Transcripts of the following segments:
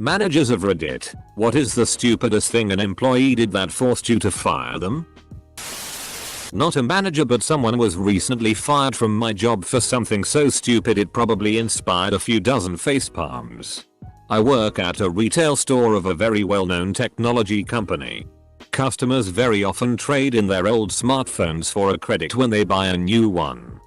Managers of Reddit, what is the stupidest thing an employee did that forced you to fire them? Not a manager, but someone was recently fired from my job for something so stupid it probably inspired a few dozen facepalms. I work at a retail store of a very well-known technology company. Customers very often trade in their old smartphones for a credit when they buy a new one.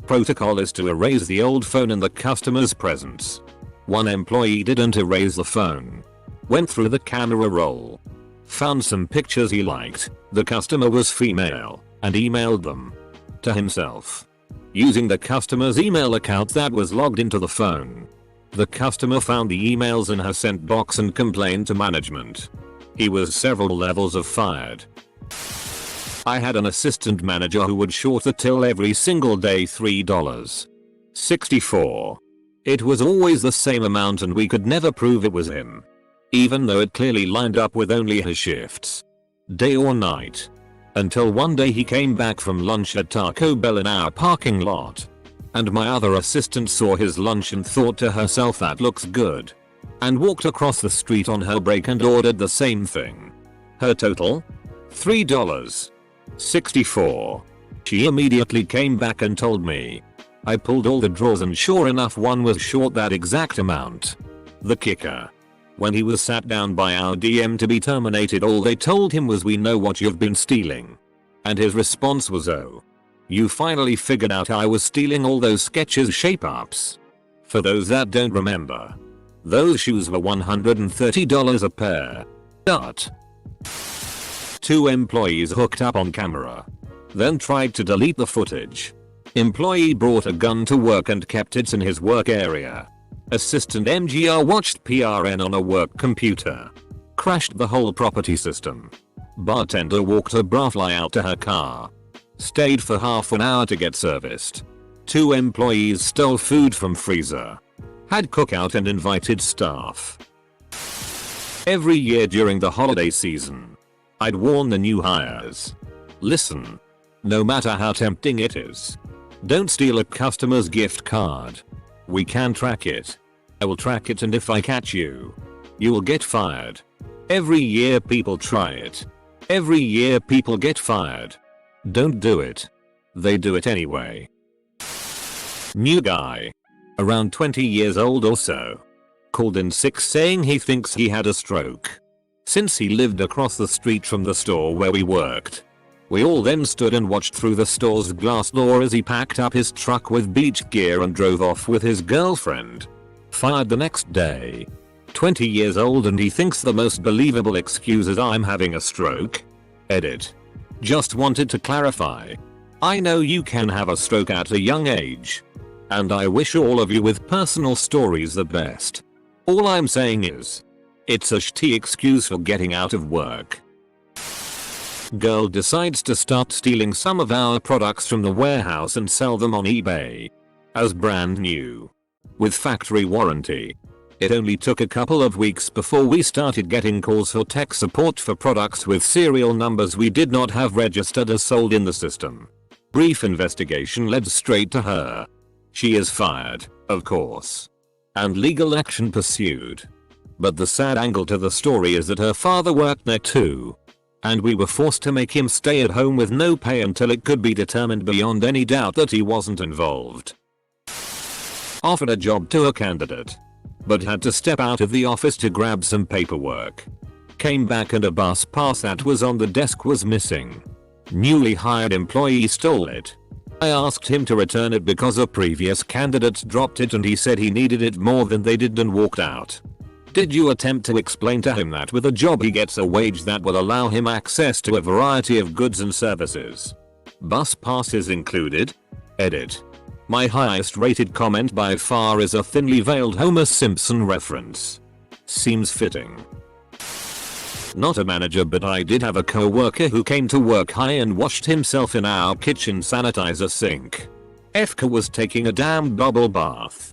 Protocol is to erase the old phone in the customer's presence. One employee didn't erase the phone. Went through the camera roll. Found some pictures he liked. The customer was female and emailed them to himself using the customer's email account that was logged into the phone. The customer found the emails in her sent box and complained to management. He was several levels of fired. I had an assistant manager who would short the till every single day $3.64. It was always the same amount and we could never prove it was him, even though it clearly lined up with only his shifts, day or night. Until one day he came back from lunch at Taco Bell in our parking lot. And my other assistant saw his lunch and thought to herself, that looks good, and walked across the street on her break and ordered the same thing. Her total? $3.64. She immediately came back and told me. I pulled all the drawers and sure enough one was short that exact amount. The kicker. When he was sat down by our DM to be terminated, all they told him was, "We know what you've been stealing." And his response was, "Oh, you finally figured out I was stealing all those Skechers shape-ups." For those that don't remember, those shoes were $130 a pair. Two employees hooked up on camera, then tried to delete the footage. Employee brought a gun to work and kept it in his work area. Assistant MGR watched PRN on a work computer. Crashed the whole property system. Bartender walked a barfly out to her car. Stayed for half an hour to get serviced. Two employees stole food from freezer. Had cookout and invited staff. Every year during the holiday season, I'd warn the new hires. Listen. No matter how tempting it is, don't steal a customer's gift card. We can track it. I will track it, and if I catch you, you will get fired. Every year people try it. Every year people get fired. Don't do it. They do it anyway. New guy. Around 20 years old or so. Called in sick saying he thinks he had a stroke. Since he lived across the street from the store where we worked. We all then stood and watched through the store's glass door as he packed up his truck with beach gear and drove off with his girlfriend. Fired the next day. 20 years old and he thinks the most believable excuse is, "I'm having a stroke." Edit. Just wanted to clarify. I know you can have a stroke at a young age. And I wish all of you with personal stories the best. All I'm saying is, it's a shitty excuse for getting out of work. Girl decides to start stealing some of our products from the warehouse and sell them on eBay. As brand new. With factory warranty. It only took a couple of weeks before we started getting calls for tech support for products with serial numbers we did not have registered as sold in the system. Brief investigation led straight to her. She is fired, of course. And legal action pursued. But the sad angle to the story is that her father worked there too. And we were forced to make him stay at home with no pay until it could be determined beyond any doubt that he wasn't involved. Offered a job to a candidate, but had to step out of the office to grab some paperwork. Came back and a bus pass that was on the desk was missing. Newly hired employee stole it. I asked him to return it because a previous candidate dropped it and he said he needed it more than they did and walked out. Did you attempt to explain to him that with a job he gets a wage that will allow him access to a variety of goods and services? Bus passes included? Edit. My highest rated comment by far is a thinly veiled Homer Simpson reference. Seems fitting. Not a manager, but I did have a co-worker who came to work high and washed himself in our kitchen sanitizer sink. Efka was taking a damn bubble bath.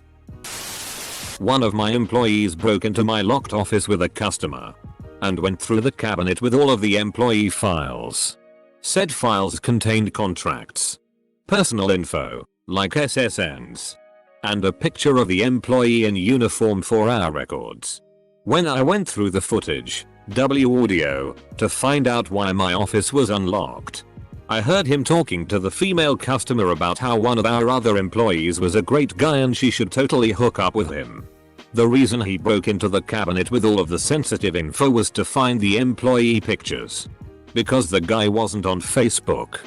One of my employees broke into my locked office with a customer and went through the cabinet with all of the employee files. Said files contained contracts, personal info, like SSNs, and a picture of the employee in uniform for our records. When I went through the footage, audio, to find out why my office was unlocked, I heard him talking to the female customer about how one of our other employees was a great guy and she should totally hook up with him. The reason he broke into the cabinet with all of the sensitive info was to find the employee pictures. Because the guy wasn't on Facebook.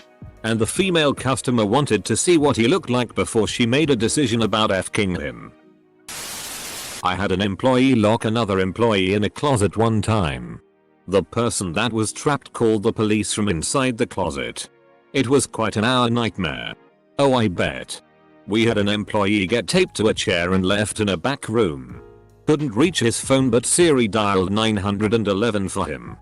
And the female customer wanted to see what he looked like before she made a decision about F-king him. I had an employee lock another employee in a closet one time. The person that was trapped called the police from inside the closet. It was quite an hour nightmare. Oh, I bet. We had an employee get taped to a chair and left in a back room. Couldn't reach his phone but Siri dialed 911 for him.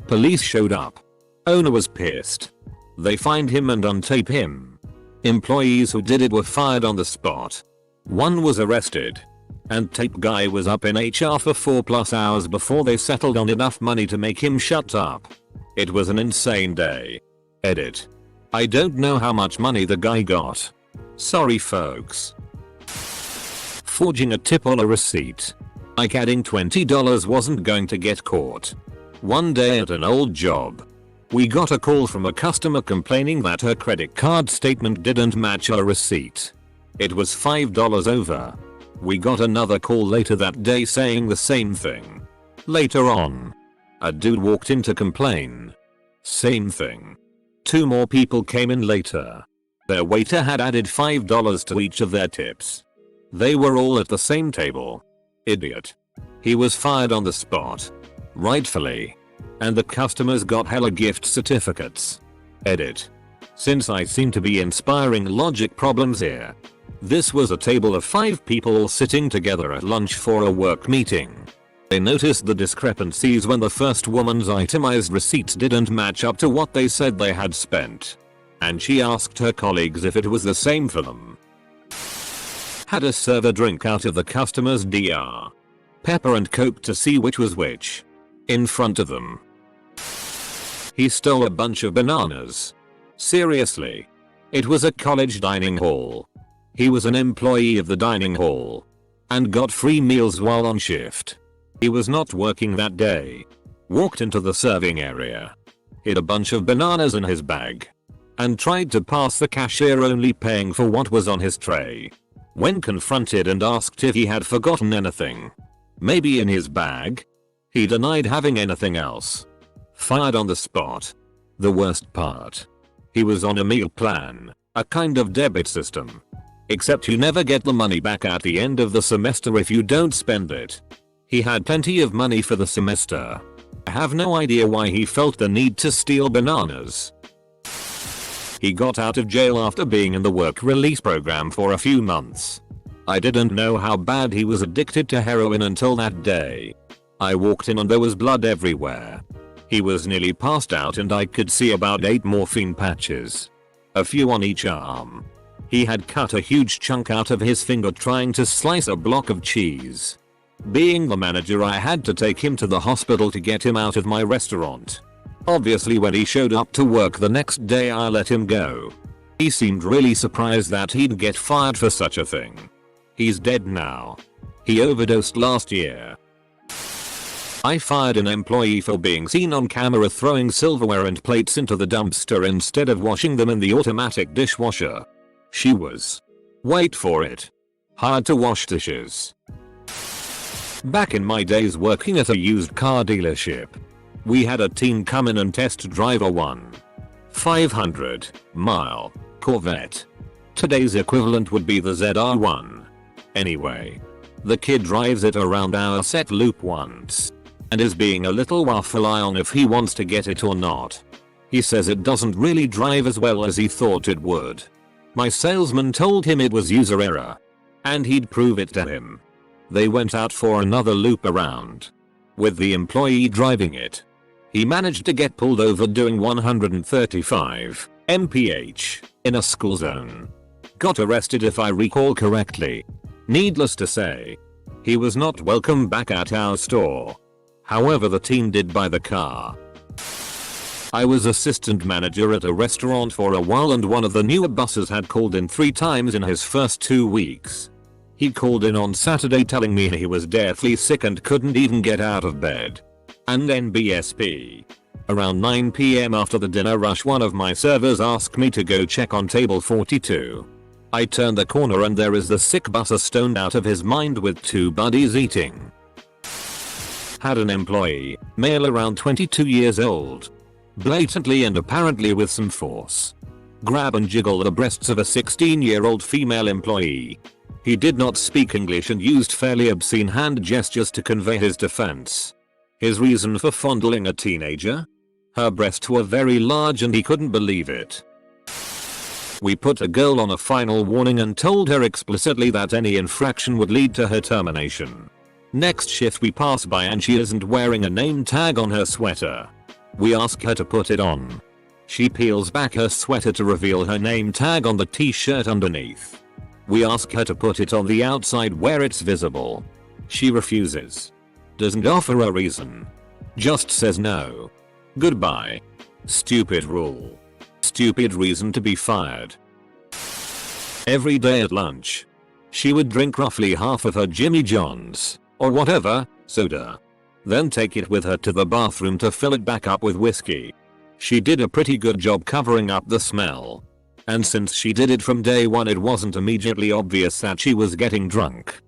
Police showed up. Owner was pissed. They find him and untape him. Employees who did it were fired on the spot. One was arrested. And tape guy was up in HR for 4+ hours before they settled on enough money to make him shut up. It was an insane day. Edit. I don't know how much money the guy got. Sorry folks. Forging a tip on a receipt. Like adding $20 wasn't going to get caught. One day at an old job, we got a call from a customer complaining that her credit card statement didn't match our receipt. It was $5 over. We got another call later that day saying the same thing. Later on, a dude walked in to complain. Same thing. 2 more people came in later. Their waiter had added $5 to each of their tips. They were all at the same table. Idiot. He was fired on the spot. Rightfully. And the customers got hella gift certificates. Edit. Since I seem to be inspiring logic problems here. This was a table of 5 people all sitting together at lunch for a work meeting. They noticed the discrepancies when the first woman's itemized receipts didn't match up to what they said they had spent. And she asked her colleagues if it was the same for them. Had a server drink out of the customer's DR. Pepper and Coke to see which was which. In front of them. He stole a bunch of bananas. Seriously. It was a college dining hall. He was an employee of the dining hall. And got free meals while on shift. He was not working that day. Walked into the serving area. Hid a bunch of bananas in his bag. And tried to pass the cashier only paying for what was on his tray. When confronted and asked if he had forgotten anything. Maybe in his bag. He denied having anything else. Fired on the spot. The worst part. He was on a meal plan, a kind of debit system. Except you never get the money back at the end of the semester if you don't spend it. He had plenty of money for the semester. I have no idea why he felt the need to steal bananas. He got out of jail after being in the work release program for a few months. I didn't know how bad he was addicted to heroin until that day. I walked in and there was blood everywhere. He was nearly passed out and I could see about 8 morphine patches. A few on each arm. He had cut a huge chunk out of his finger trying to slice a block of cheese. Being the manager, I had to take him to the hospital to get him out of my restaurant. Obviously when he showed up to work the next day I let him go. He seemed really surprised that he'd get fired for such a thing. He's dead now. He overdosed last year. I fired an employee for being seen on camera throwing silverware and plates into the dumpster instead of washing them in the automatic dishwasher. She was, wait for it, hired to wash dishes. Back in my days working at a used car dealership, we had a team come in and test drive a 500-mile Corvette. Today's equivalent would be the ZR1. Anyway, the kid drives it around our set loop once. And is being a little waffle on if he wants to get it or not. He says it doesn't really drive as well as he thought it would. My salesman told him it was user error. And he'd prove it to him. They went out for another loop around. With the employee driving it. He managed to get pulled over doing 135 mph in a school zone. Got arrested if I recall correctly. Needless to say, he was not welcome back at our store. However, the team did buy the car. I was assistant manager at a restaurant for a while and one of the newer bosses had called in 3 times in his first 2 weeks. He called in on Saturday telling me he was deathly sick and couldn't even get out of bed. And NBSP. Around 9 PM after the dinner rush, one of my servers asked me to go check on table 42. I turned the corner and there is the sick busser stoned out of his mind with 2 buddies eating. Had an employee, male around 22 years old, blatantly and apparently with some force, grab and jiggle the breasts of a 16-year-old female employee. He did not speak English and used fairly obscene hand gestures to convey his defense. His reason for fondling a teenager? Her breasts were very large and he couldn't believe it. We put a girl on a final warning and told her explicitly that any infraction would lead to her termination. Next shift we pass by and she isn't wearing a name tag on her sweater. We ask her to put it on. She peels back her sweater to reveal her name tag on the t-shirt underneath. We ask her to put it on the outside where it's visible. She refuses. Doesn't offer a reason. Just says no. Goodbye. Stupid rule. Stupid reason to be fired. Every day at lunch, she would drink roughly half of her Jimmy John's, or whatever, soda. Then take it with her to the bathroom to fill it back up with whiskey. She did a pretty good job covering up the smell. And since she did it from day one, it wasn't immediately obvious that she was getting drunk.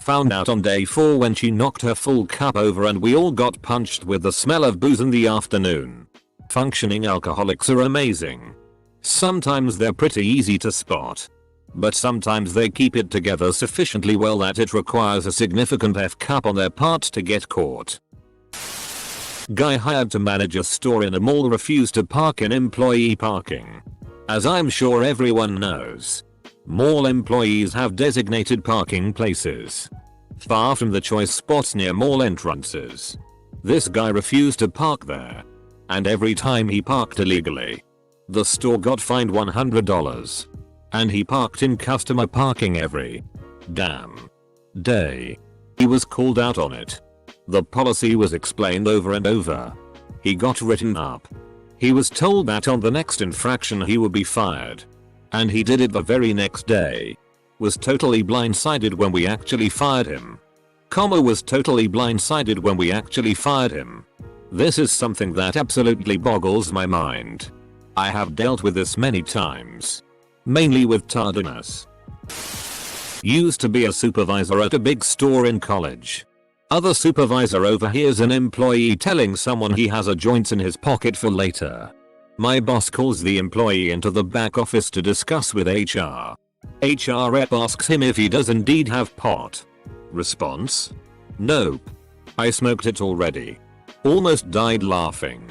Found out on day 4 when she knocked her full cup over and we all got punched with the smell of booze in the afternoon. Functioning alcoholics are amazing. Sometimes they're pretty easy to spot. But sometimes they keep it together sufficiently well that it requires a significant F-cup on their part to get caught. Guy hired to manage a store in a mall refused to park in employee parking. As I'm sure everyone knows, mall employees have designated parking places far from the choice spots near mall entrances. This guy refused to park there, and every time he parked illegally, the store got fined $100. And he parked in customer parking every damn day. He was called out on it. The policy was explained over and over. He got written up. He was told that on the next infraction he would be fired. And he did it the very next day. Was totally blindsided when we actually fired him. Was totally blindsided when we actually fired him. This is something that absolutely boggles my mind. I have dealt with this many times. Mainly with tardiness. Used to be a supervisor at a big store in college. Other supervisor overhears an employee telling someone he has a joint in his pocket for later. My boss calls the employee into the back office to discuss with HR. HR rep asks him if he does indeed have pot. Response? Nope. I smoked it already. Almost died laughing.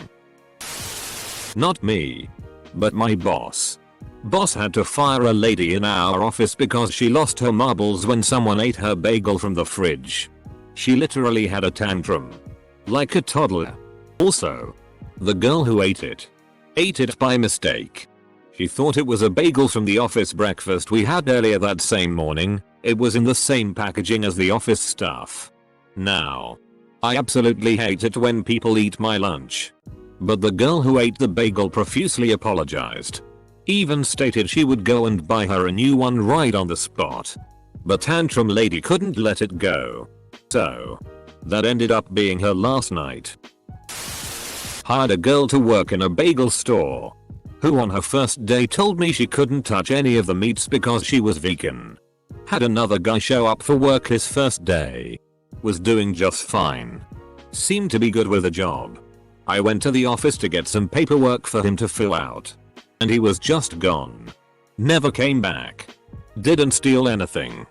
Not me, but my boss. Boss had to fire a lady in our office because she lost her marbles when someone ate her bagel from the fridge. She literally had a tantrum. Like a toddler. Also, the girl who ate it by mistake. She thought it was a bagel from the office breakfast we had earlier that same morning. It was in the same packaging as the office stuff. Now, I absolutely hate it when people eat my lunch. But the girl who ate the bagel profusely apologized. Even stated she would go and buy her a new one right on the spot. But tantrum lady couldn't let it go. So, that ended up being her last night. Hired a girl to work in a bagel store, who on her first day told me she couldn't touch any of the meats because she was vegan. Had another guy show up for work his first day. Was doing just fine. Seemed to be good with the job. I went to the office to get some paperwork for him to fill out. And he was just gone. Never came back. Didn't steal anything.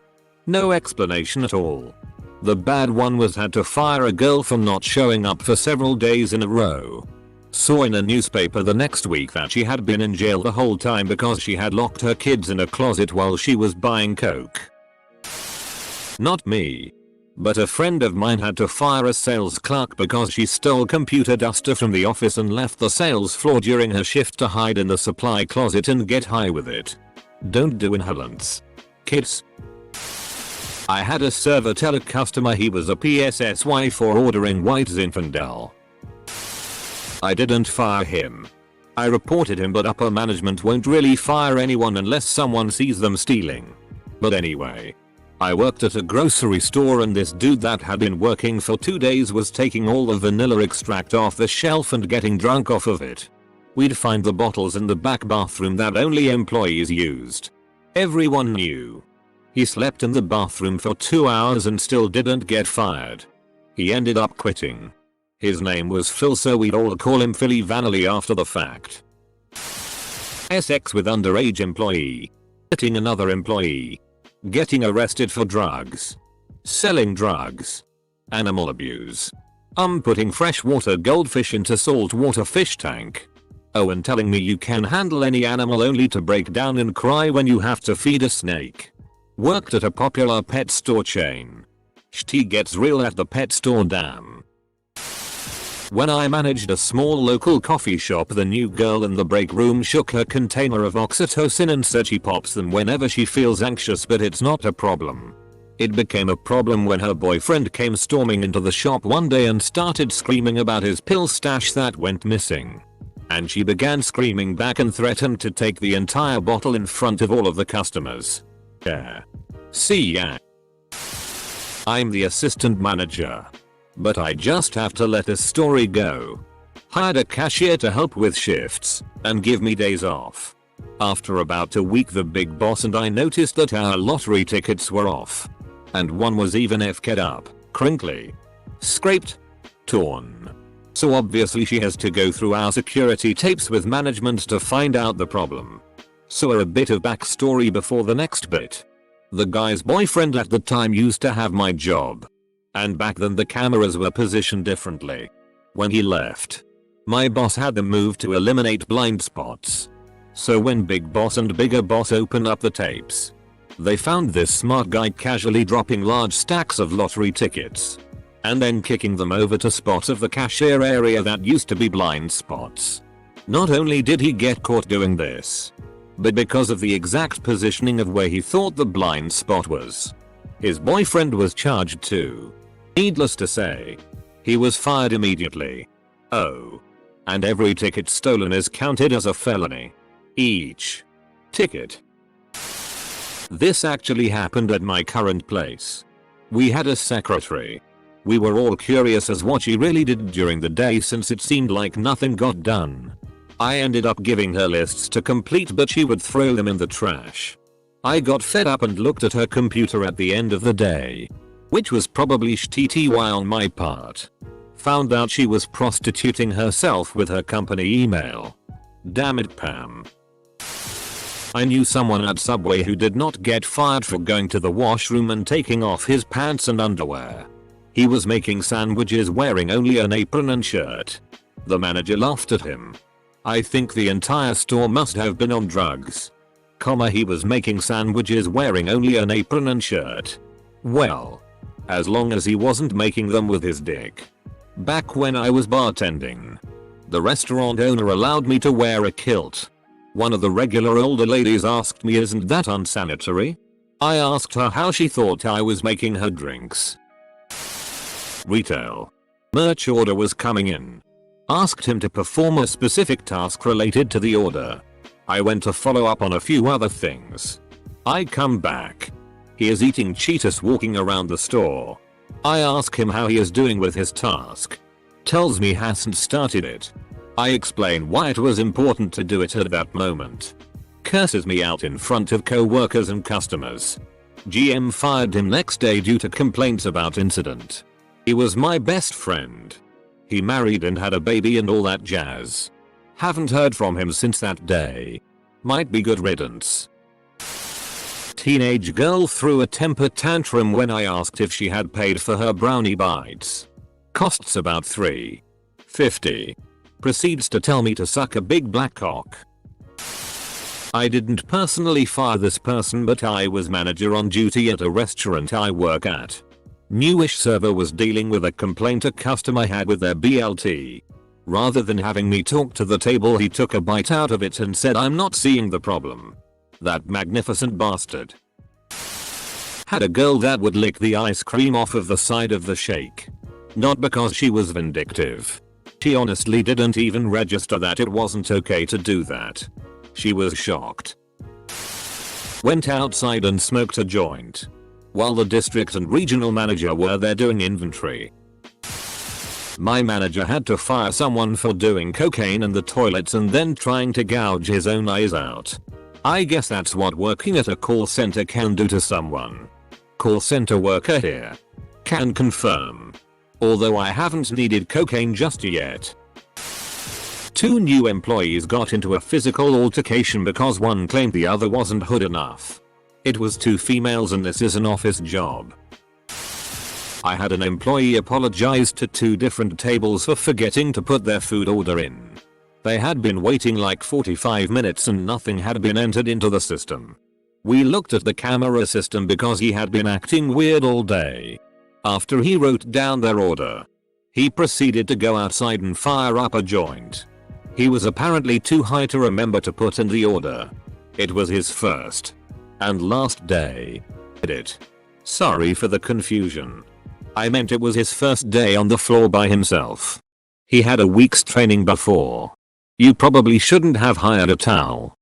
No explanation at all. The bad one was had to fire a girl for not showing up for several days in a row. Saw in a newspaper the next week that she had been in jail the whole time because she had locked her kids in a closet while she was buying coke. Not me. But a friend of mine had to fire a sales clerk because she stole computer duster from the office and left the sales floor during her shift to hide in the supply closet and get high with it. Don't do inhalants, kids. I had a server tell a customer he was a PSSY for ordering White Zinfandel. I didn't fire him. I reported him, but upper management won't really fire anyone unless someone sees them stealing. But anyway, I worked at a grocery store and this dude that had been working for 2 days was taking all the vanilla extract off the shelf and getting drunk off of it. We'd find the bottles in the back bathroom that only employees used. Everyone knew. He slept in the bathroom for 2 hours and still didn't get fired. He ended up quitting. His name was Phil, so we'd all call him Philly Vanilli after the fact. Sex with underage employee. Hitting another employee. Getting arrested for drugs. Selling drugs. Animal abuse. Putting freshwater goldfish into saltwater fish tank. Oh, and telling me you can handle any animal only to break down and cry when you have to feed a snake. Worked at a popular pet store chain. Shit gets real at the pet store, damn. When I managed a small local coffee shop, the new girl in the break room shook her container of oxytocin and said she pops them whenever she feels anxious, but it's not a problem. It became a problem when her boyfriend came storming into the shop one day and started screaming about his pill stash that went missing. And she began screaming back and threatened to take the entire bottle in front of all of the customers. Yeah. See ya. I'm the assistant manager. But I just have to let this story go. Hired a cashier to help with shifts and give me days off. After about a week, the big boss and I noticed that our lottery tickets were off. And one was even FK'd up, crinkly, scraped, torn. So obviously she has to go through our security tapes with management to find out the problem. So a bit of backstory before the next bit. The guy's boyfriend at the time used to have my job. And back then the cameras were positioned differently. When he left, my boss had them moved to eliminate blind spots. So when Big Boss and Bigger Boss opened up the tapes, they found this smart guy casually dropping large stacks of lottery tickets and then kicking them over to spots of the cashier area that used to be blind spots. Not only did he get caught doing this, but because of the exact positioning of where he thought the blind spot was, his boyfriend was charged too. Needless to say, he was fired immediately. Oh. And every ticket stolen is counted as a felony. Each ticket. This actually happened at my current place. We had a secretary. We were all curious as what she really did during the day since it seemed like nothing got done. I ended up giving her lists to complete, but she would throw them in the trash. I got fed up and looked at her computer at the end of the day, which was probably shitty on my part. Found out she was prostituting herself with her company email. Damn it, Pam. I knew someone at Subway who did not get fired for going to the washroom and taking off his pants and underwear. He was making sandwiches wearing only an apron and shirt. The manager laughed at him. I think the entire store must have been on drugs. He was making sandwiches wearing only an apron and shirt. Well, as long as he wasn't making them with his dick. Back when I was bartending, the restaurant owner allowed me to wear a kilt. One of the regular older ladies asked me, "Isn't that unsanitary?" I asked her how she thought I was making her drinks. Retail. Merch order was coming in. Asked him to perform a specific task related to the order. I went to follow up on a few other things. I come back. He is eating Cheetos walking around the store. I ask him how he is doing with his task. Tells me hasn't started it. I explain why it was important to do it at that moment. Curses me out in front of co-workers and customers. GM fired him next day due to complaints about incident. He was my best friend. He married and had a baby and all that jazz. Haven't heard from him since that day. Might be good riddance. Teenage girl threw a temper tantrum when I asked if she had paid for her brownie bites. Costs about $3.50. Proceeds to tell me to suck a big black cock. I didn't personally fire this person, but I was manager on duty at a restaurant I work at. Newish server was dealing with a complaint a customer had with their BLT. Rather than having me talk to the table, he took a bite out of it and said, "I'm not seeing the problem." That magnificent bastard. Had a girl that would lick the ice cream off of the side of the shake. Not because she was vindictive. She honestly didn't even register that it wasn't okay to do that. She was shocked. Went outside and smoked a joint. while the district and regional manager were there doing inventory. My manager had to fire someone for doing cocaine in the toilets and then trying to gouge his own eyes out. I guess that's what working at a call center can do to someone. Call center worker here. Can confirm. Although I haven't needed cocaine just yet. 2 new employees got into a physical altercation because one claimed the other wasn't hood enough. It was 2 females and this is an office job. I had an employee apologize to 2 different tables for forgetting to put their food order in. They had been waiting like 45 minutes and nothing had been entered into the system. We looked at the camera system because he had been acting weird all day. After he wrote down their order, he proceeded to go outside and fire up a joint. He was apparently too high to remember to put in the order. It was his first and last day. Edit. Sorry for the confusion. I meant it was his first day on the floor by himself. He had a week's training before. You probably shouldn't have hired a towel.